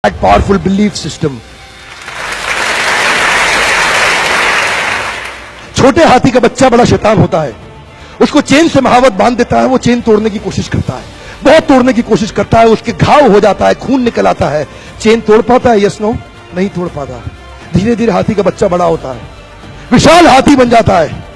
that powerful belief system. छोटे हाथी का बच्चा बड़ा शैतान होता है, उसको चेन से महावत बांध देता है, वो चेन तोड़ने की कोशिश करता है, बहुत तोड़ने की कोशिश करता है, उसके घाव हो जाता है, खून निकल आता है। चेन तोड़ पाता है? Yes no? नहीं तोड़ पाता। धीरे धीरे हाथी का बच्चा बड़ा होता है, विशाल हाथी बन जाता है।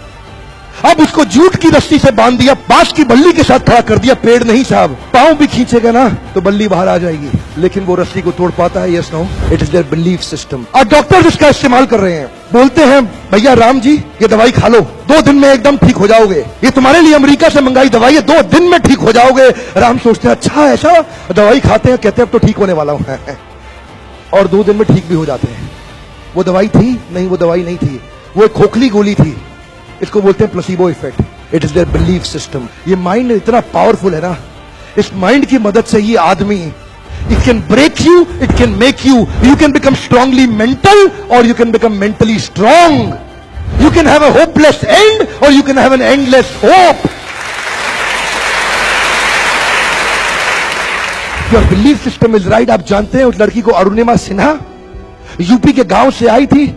अब उसको जूट की रस्सी से बांध दिया, बांस की बल्ली के साथ खड़ा कर दिया। पेड़ नहीं साहब, पांव भी खींचेगा ना तो बल्ली बाहर आ जाएगी, लेकिन वो रस्सी को तोड़ पाता है? Yes no? It is their belief system. और डॉक्टर्स इसका इस्तेमाल कर रहे हैं, बोलते हैं भैया राम जी ये दवाई खा लो, 2 दिन में एकदम ठीक हो जाओगे, ये तुम्हारे लिए अमेरिका से मंगाई दवाई है, 2 दिन में ठीक हो जाओगे। राम सोचते हैं अच्छा ऐसा, दवाई खाते हैं, कहते हैं अब तो ठीक होने वाला हूं और 2 दिन में ठीक भी हो जाते हैं। वो दवाई थी? नहीं, वो दवाई नहीं थी, वो एक खोखली गोली थी। इसको बोलते हैं placebo effect. It is their belief system. ये माइंड इतना पावरफुल है ना, इस माइंड की मदद से ये आदमी, it can break you, it can make you, you can become strongly mental और you can become mentally strong. You can have a hopeless and और you can have an endless hope. Your belief system is right. आप जानते हैं उस लड़की को, Arunima Sinha, UP के गांव से आई थी,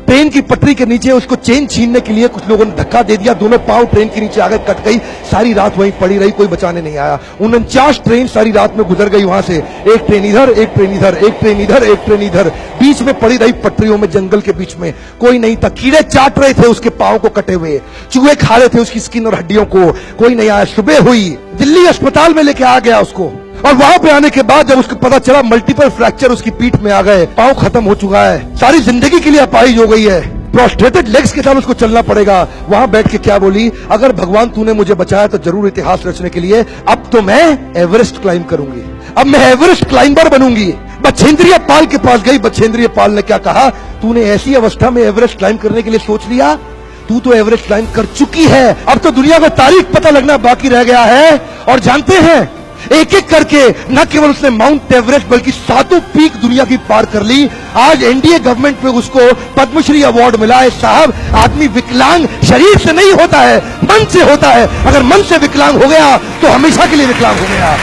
ट्रेन की पटरी के नीचे उसको चेन छीनने के लिए कुछ लोगों ने धक्का दे दिया, दोनों पांव ट्रेन के नीचे आकर कट गई, सारी रात वहीं पड़ी रही, कोई बचाने नहीं आया। 49 ट्रेन सारी रात में गुजर गई वहां से, एक ट्रेन इधर, एक ट्रेन इधर, एक ट्रेन इधर, एक ट्रेन इधर, बीच में पड़ी रही पटरियों में, जंगल के बीच में, कोई नहीं था। कीड़े चाट रहे थे उसके पांव को कटे हुए, चूहे खा रहे थे उसकी स्किन और हड्डियों को, कोई नहीं आया। सुबह हुई, दिल्ली अस्पताल में लेके आ गया उसको, और वहां पे आने के बाद जब उसको पता चला मल्टीपल फ्रैक्चर उसकी पीठ में आ गए, पांव खत्म हो चुका है, सारी जिंदगी के लिए अपाहिज हो गई है, प्रोस्ट्रेटेड लेग्स के साथ उसको चलना पड़ेगा। वहां बैठ के क्या बोली, अगर भगवान तूने मुझे बचाया तो जरूर इतिहास रचने के लिए, अब तो मैं एवरेस्ट क्लाइंब करूंगी, अब मैं एवरेस्ट क्लाइंबर बनूंगी। बछेंद्रिय पाल के पास गई, बछेंद्रिय पाल ने क्या कहा, तूने ऐसी अवस्था में एवरेस्ट क्लाइंब करने के लिए सोच लिया, तू तो एवरेस्ट क्लाइंब कर चुकी है, अब तो दुनिया को तारीख पता लगना बाकी रह गया है। और जानते हैं, एक एक करके न केवल उसने माउंट एवरेस्ट बल्कि 7 पीक दुनिया की पार कर ली। आज एनडीए गवर्नमेंट में उसको पद्मश्री अवार्ड मिला है। साहब, आदमी विकलांग शरीर से नहीं होता है, मन से होता है। अगर मन से विकलांग हो गया तो हमेशा के लिए विकलांग हो गया।